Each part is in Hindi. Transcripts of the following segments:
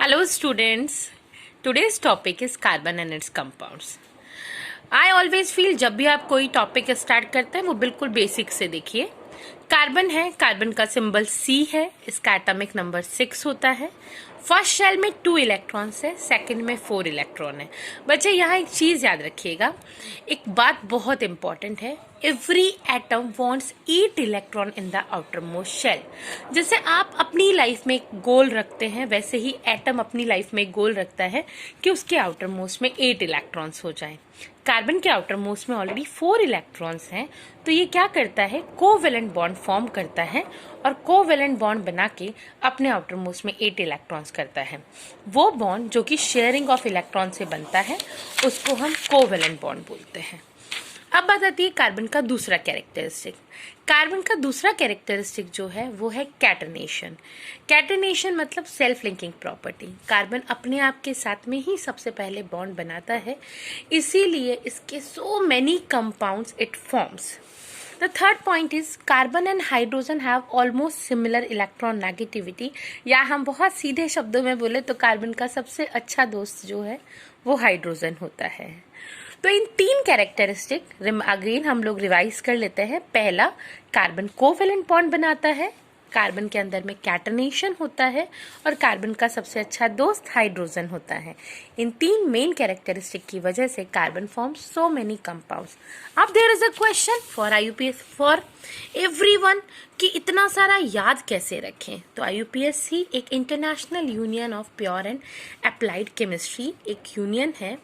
Hello students, today's topic is carbon and its compounds. I always feel जब भी आप कोई टॉपिक स्टार्ट करते हैं वो बिल्कुल बेसिक से देखिए। कार्बन है, कार्बन का सिंबल C है, इसका एटॉमिक नंबर 6 होता है। फर्स्ट शेल में 2 इलेक्ट्रॉन्स है, सेकंड में 4 इलेक्ट्रॉन है। बच्चे यहाँ एक चीज़ याद रखिएगा, एक बात बहुत इंपॉर्टेंट है, every atom wants 8 electron in the outer most shell. जैसे आप अपनी लाइफ में एक गोल रखते हैं, वैसे ही एटम अपनी लाइफ में एक गोल रखता है कि उसके आउटर मोस्ट में 8 इलेक्ट्रॉन्स हो जाएं। कार्बन के आउटर मोस्ट में ऑलरेडी 4 इलेक्ट्रॉन्स हैं, तो ये क्या करता है, कोवेलेंट बॉन्ड फॉर्म करता है और कोवेलेंट बॉन्ड बना के अपने आउटर मोस्ट में 8 इलेक्ट्रॉन्स करता है। वो बॉन्ड जो कि शेयरिंग ऑफ इलेक्ट्रॉन से बनता है उसको हम कोवेलेंट बॉन्ड बोलते हैं। अब बात आती है कार्बन का दूसरा कैरेक्टरिस्टिक। कार्बन का दूसरा कैरेक्टरिस्टिक जो है वो है कैटनेशन। कैटनेशन मतलब सेल्फ लिंकिंग प्रॉपर्टी। कार्बन अपने आप के साथ में ही सबसे पहले बॉन्ड बनाता है, इसीलिए इसके सो many compounds it forms. The third point is carbon and hydrogen have almost similar electron negativity, या हम बहुत सीधे शब्दों में बोले तो कार्बन का सबसे अच्छा दोस्त जो है वो हाइड्रोजन होता है। तो इन 3 कैरेक्टरिस्टिक अगेन हम लोग रिवाइज कर लेते हैं। पहला, कार्बन कोवेलेंट बॉन्ड बनाता है, कार्बन के अंदर में कैटनेशन होता है और कार्बन का सबसे अच्छा दोस्त हाइड्रोजन होता है। इन 3 मेन कैरेक्टरिस्टिक की वजह से carbon forms so many compounds. अब there is a question for IUPAC for everyone कि इतना सारा याद कैसे रखें। तो IUPAC एक international union of pure and applied chemistry एक यूनियन है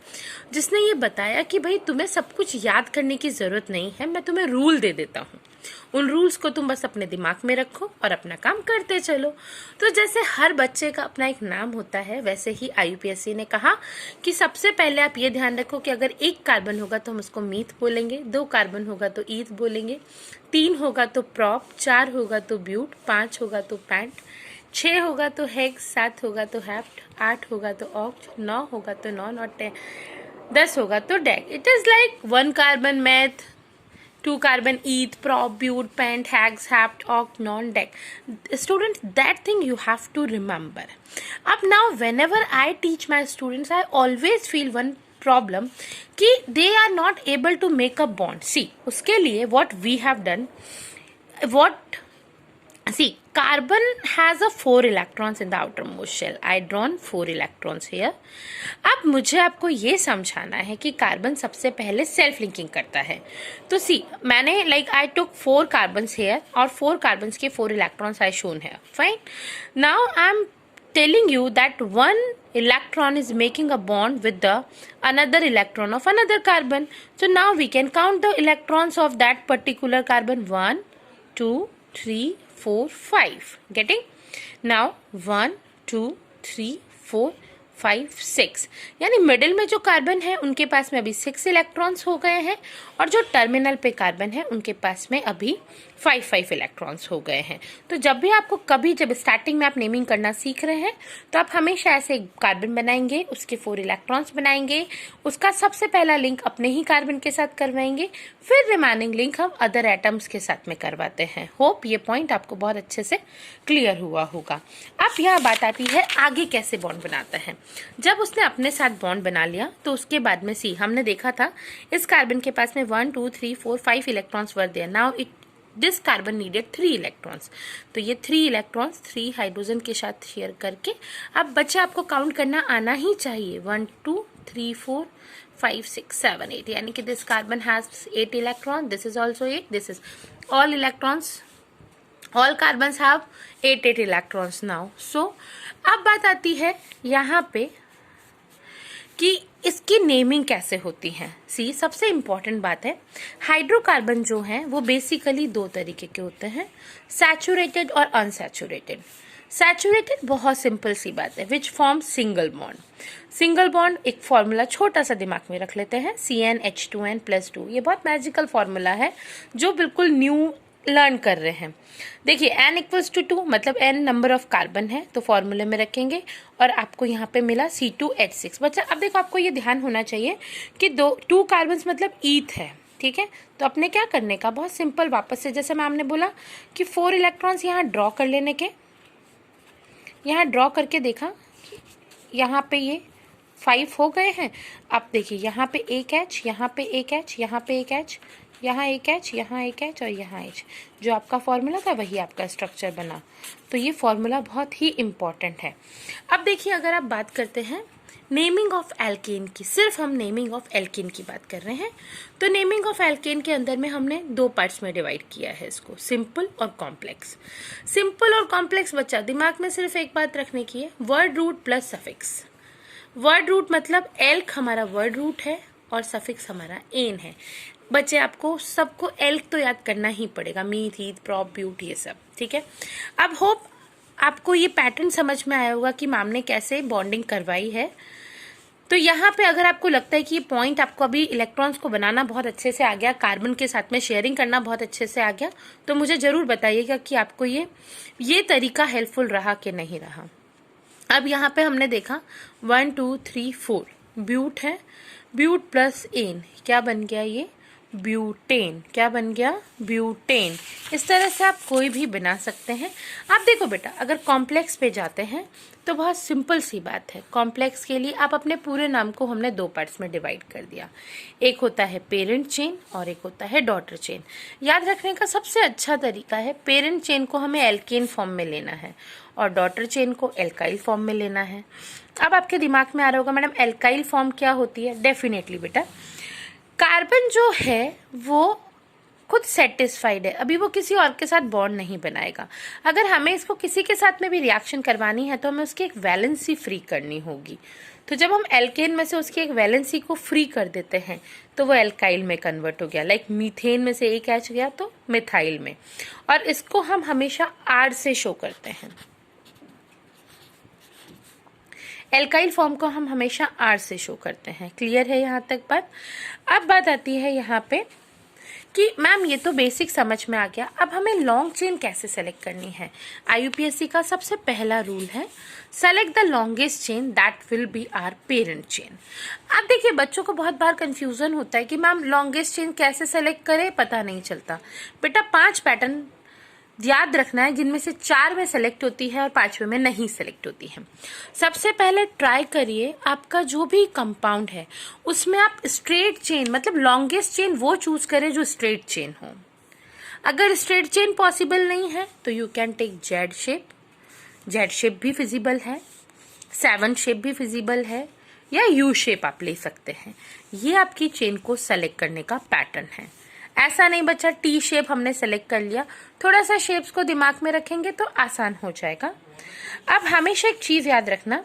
जिसने ये बताया कि भाई तुम्हें सब कुछ याद करने की जरूरत नहीं है, मैं तुम्हें रूल दे देता हूँ, उन रूल्स को तुम बस अपने दिमाग में रखो और अपना काम करते चलो। तो जैसे हर बच्चे का अपना एक नाम होता है, वैसे ही IUPAC ने कहा कि सबसे पहले आप ये ध्यान रखो कि अगर 1 कार्बन होगा तो हम उसको मीथ बोलेंगे, 2 कार्बन होगा तो ईथ बोलेंगे, 3 होगा तो प्रॉप, 4 होगा तो ब्यूट, 5 होगा तो पैंट, 6 होगा तो हेक्स, 7 होगा तो हैप्ट, 8 होगा तो ऑक्ट, 9 होगा तो नॉन और 10 होगा तो deck. It is like 1 carbon math, 2 carbon eth, prop, bute, pent, hex, hapt, oct, non, dec. Students, that thing you have to remember. Up now, whenever I teach my students, I always feel one problem कि they are not able to make a bond. See, उसके लिए what we have done, carbon has a 4 electrons in the outermost shell. I drawn 4 electrons here. अब मुझे आपको ये समझाना है कि कार्बन सबसे पहले सेल्फ लिंकिंग करता है। तो मैंने I took 4 carbons here और 4 carbons के 4 electrons I shown here. Fine. Now I am telling you that 1 electron is making a bond with the another electron of another carbon. So now we can count the electrons of that particular carbon. 1, 2, 3, 4, 5. Getting? Now 1, 2, 3, 4, 5, 6, यानी मिडिल में जो कार्बन है उनके पास में अभी 6 इलेक्ट्रॉन्स हो गए हैं और जो टर्मिनल पे कार्बन है उनके पास में अभी 5 इलेक्ट्रॉन्स हो गए हैं। तो जब भी आपको कभी जब स्टार्टिंग में आप नेमिंग करना सीख रहे हैं तो आप हमेशा ऐसे कार्बन बनाएंगे, उसके 4 इलेक्ट्रॉन्स बनाएंगे, उसका सबसे पहला लिंक अपने ही कार्बन के साथ करवाएंगे, फिर रिमेनिंग लिंक हम अदर एटम्स के साथ में करवाते हैं। होप ये पॉइंट आपको बहुत अच्छे से क्लियर हुआ होगा। अब यह बात आती है आगे कैसे बॉन्ड बनाता है। जब उसने अपने साथ बॉन्ड बना लिया तो उसके बाद में हमने देखा था इस कार्बन के पास में 1, 2, 3, 4, 5 electrons were there. Now this carbon needed 3 electrons, तो ये 3 इलेक्ट्रॉन्स 3 हाइड्रोजन के साथ शेयर करके अब बच्चे आपको काउंट करना आना ही चाहिए। 1, 2, 3, 4, 5, 6, 7, 8, यानी कि this carbon has 8 electron, this is also 8, this is all electrons, all carbons have 8 electrons now. So अब बात आती है यहाँ पे कि इसकी नेमिंग कैसे होती है। सबसे इंपॉर्टेंट बात है, हाइड्रोकार्बन जो हैं वो बेसिकली 2 तरीके के होते हैं, सैचुरेटेड और अनसैचुरेटेड। सैचुरेटेड बहुत सिंपल सी बात है, which form single bond. Single bond एक फॉर्मूला छोटा सा दिमाग में रख लेते हैं, CnH2n+2। ये बहुत मैजिकल फॉर्मूला है जो बिल्कुल न्यू लर्न कर रहे हैं। देखिए n = 2 मतलब n नंबर ऑफ कार्बन है, तो फॉर्मूले में रखेंगे और आपको यहाँ पे मिला C2H6। बच्चा अब देखो आपको ये ध्यान होना चाहिए कि 2 कार्बन मतलब ईथ है, ठीक है। तो अपने क्या करने का, बहुत सिंपल, वापस से जैसे मैम ने बोला कि 4 इलेक्ट्रॉन्स यहाँ ड्रॉ कर लेने के, यहाँ ड्रॉ करके देखा यहाँ पे ये 5 हो गए हैं। अब देखिए यहाँ पे एक एच, यहाँ पे एक एच, यहाँ पे एक एच, यहाँ एक एच, यहाँ एक एच और यहाँ एच। जो आपका फॉर्मूला था वही आपका स्ट्रक्चर बना। तो ये फॉर्मूला बहुत ही इम्पॉर्टेंट है। अब देखिए अगर आप बात करते हैं नेमिंग ऑफ एल्केन की, सिर्फ हम नेमिंग ऑफ एल्केन की बात कर रहे हैं, तो नेमिंग ऑफ एल्केन के अंदर में हमने 2 पार्ट्स में डिवाइड किया है इसको, सिंपल और कॉम्प्लेक्स। सिंपल और कॉम्प्लेक्स बच्चा दिमाग में सिर्फ एक बात रखने की है, word root plus suffix. Word root मतलब एल्क हमारा वर्ड रूट है और सफिक्स हमारा एन है। बच्चे आपको सबको एल्क तो याद करना ही पड़ेगा, मीथ, ईथ, प्रॉप, ब्यूट, ये सब, ठीक है। अब होप आपको ये पैटर्न समझ में आया होगा कि मैम ने कैसे बॉन्डिंग करवाई है। तो यहाँ पे अगर आपको लगता है कि ये पॉइंट आपको अभी इलेक्ट्रॉन्स को बनाना बहुत अच्छे से आ गया, कार्बन के साथ में शेयरिंग करना बहुत अच्छे से आ गया, तो मुझे जरूर बताइएगा कि आपको ये तरीका हेल्पफुल रहा कि नहीं रहा। अब यहाँ पे हमने देखा 1 2 3 4 ब्यूट है, ब्यूट प्लस एन क्या बन गया, ये ब्यूटेन। क्या बन गया, ब्यूटेन। इस तरह से आप कोई भी बना सकते हैं। आप देखो बेटा, अगर कॉम्प्लेक्स पे जाते हैं तो बहुत सिंपल सी बात है। कॉम्प्लेक्स के लिए आप अपने पूरे नाम को हमने 2 पार्ट्स में डिवाइड कर दिया। एक होता है पेरेंट चेन और एक होता है डॉटर चेन। याद रखने का सबसे अच्छा तरीका है, पेरेंट चेन को हमें एल्केन फॉर्म में लेना है और डॉटर चेन को एल्काइल फॉर्म में लेना है। अब आपके दिमाग में आ रहा होगा मैडम एल्काइल फॉर्म क्या होती है। डेफिनेटली बेटा, कार्बन जो है वो खुद सेटिस्फाइड है, अभी वो किसी और के साथ बॉन्ड नहीं बनाएगा। अगर हमें इसको किसी के साथ में भी रिएक्शन करवानी है तो हमें उसकी एक वैलेंसी फ्री करनी होगी। तो जब हम एल्केन में से उसकी एक वैलेंसी को फ्री कर देते हैं तो वो एल्काइल में कन्वर्ट हो गया। लाइक मीथेन में से एक एच गया तो मिथाइल में, और इसको हम हमेशा आर से शो करते हैं। एल्काइल फॉर्म को हम हमेशा आर से शो करते हैं। क्लियर है यहाँ तक बात। अब बात आती है यहाँ पे कि मैम ये तो बेसिक समझ में आ गया, अब हमें लॉन्ग चेन कैसे सेलेक्ट करनी है। आईयूपीएससी का सबसे पहला रूल है, select the longest chain that will be our parent chain. अब देखिए बच्चों को बहुत बार कंफ्यूजन होता है कि मैम लॉन्गेस्ट चेन कैसे सेलेक्ट करें, पता नहीं चलता। बेटा 5 पैटर्न याद रखना है जिनमें से 4 में सेलेक्ट होती है और 5वें में नहीं सेलेक्ट होती है। सबसे पहले ट्राई करिए आपका जो भी कंपाउंड है उसमें आप स्ट्रेट चेन मतलब लॉन्गेस्ट चेन वो चूज करें जो स्ट्रेट चेन हो। अगर स्ट्रेट चेन पॉसिबल नहीं है तो you can take z shape. Z shape भी फिजिबल है, 7 शेप भी फिजिबल है, या यू शेप आप ले सकते हैं। ये आपकी चेन को सेलेक्ट करने का पैटर्न है। ऐसा नहीं बच्चा टी शेप हमने सेलेक्ट कर लिया, थोड़ा सा शेप्स को दिमाग में रखेंगे तो आसान हो जाएगा। अब हमेशा एक चीज याद रखना,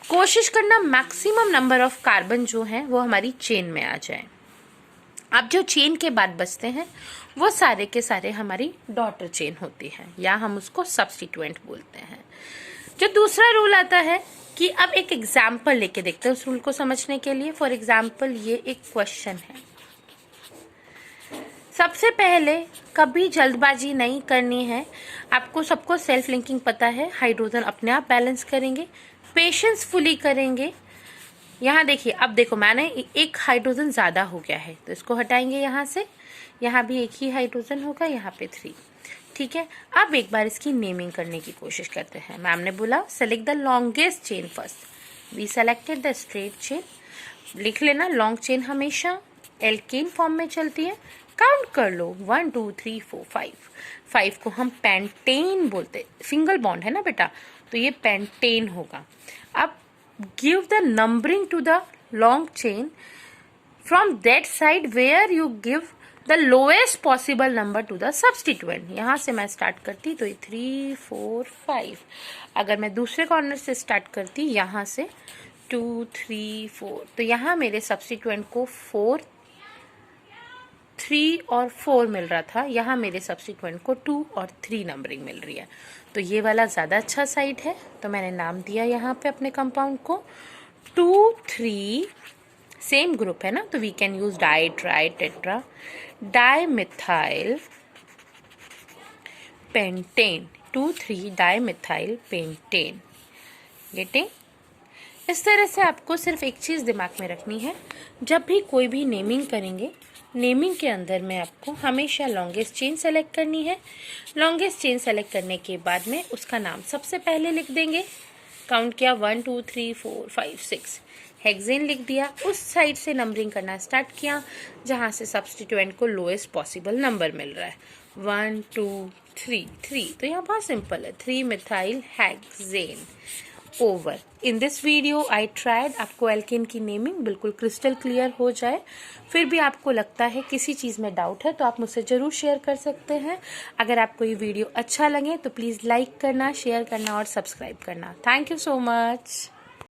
कोशिश करना मैक्सिमम नंबर ऑफ कार्बन जो है वो हमारी चेन में आ जाए। अब जो चेन के बाद बचते हैं वो सारे के सारे हमारी डॉटर चेन होती है, या हम उसको सब्स्टिट्यूएंट बोलते हैं। जो दूसरा रूल आता है कि अब एक एग्जाम्पल लेके देखते हैं उस रूल को समझने के लिए। फॉर एग्जाम्पल ये एक क्वेश्चन है। सबसे पहले कभी जल्दबाजी नहीं करनी है, आपको सबको सेल्फ लिंकिंग पता है, हाइड्रोजन अपने आप बैलेंस करेंगे, पेशेंस फुली करेंगे। यहाँ देखिए, अब देखो मैंने एक हाइड्रोजन ज़्यादा हो गया है तो इसको हटाएंगे यहाँ से, यहाँ भी एक ही हाइड्रोजन होगा, यहाँ पे 3। ठीक है, अब एक बार इसकी नेमिंग करने की कोशिश करते हैं। मैम ने बोला select the longest chain first, we selected the straight chain. लिख लेना, लॉन्ग चेन हमेशा एल्केन फॉर्म में चलती है। काउंट कर लो 1 2 3 4 5। 5 को हम पेंटेन बोलते, सिंगल बॉन्ड है ना बेटा, तो ये पेंटेन होगा। अब give the numbering to the long chain from that side where you give the lowest possible number to the substituent. यहाँ से मैं स्टार्ट करती तो ये 3 4 5। अगर मैं दूसरे कॉर्नर से स्टार्ट करती यहाँ से 2 3 4, तो यहाँ मेरे सब्स्टिट्यूएंट को 4 3 और 4 मिल रहा था, यहाँ मेरे सब्सिक्वेंट को 2 और 3 नंबरिंग मिल रही है। तो ये वाला ज़्यादा अच्छा साइड है, तो मैंने नाम दिया यहाँ पे अपने कंपाउंड को 2 3। सेम ग्रुप है ना, तो we can use di tri tetra di methyl pentane, 2 3 di methyl pentane. Getting? इस तरह से आपको सिर्फ एक चीज़ दिमाग में रखनी है, जब भी कोई भी नेमिंग करेंगे, नेमिंग के अंदर में आपको हमेशा लॉन्गेस्ट चेन सेलेक्ट करनी है। लॉन्गेस्ट चेन सेलेक्ट करने के बाद में उसका नाम सबसे पहले लिख देंगे, काउंट किया 1 2 3 4 5 6, हेक्सेन लिख दिया, उस साइड से नंबरिंग करना स्टार्ट किया जहाँ से सब्स्टिट्यूएंट को लोएस्ट पॉसिबल नंबर मिल रहा है। 1 2 3 3, तो यहाँ बहुत सिंपल है, 3 methyl hexane. Over. In this video I tried आपको एल्केन की नेमिंग बिल्कुल क्रिस्टल क्लियर हो जाए। फिर भी आपको लगता है किसी चीज़ में डाउट है तो आप मुझसे ज़रूर शेयर कर सकते हैं। अगर आपको ये वीडियो अच्छा लगे तो प्लीज़ लाइक करना, शेयर करना और सब्सक्राइब करना। Thank you so much.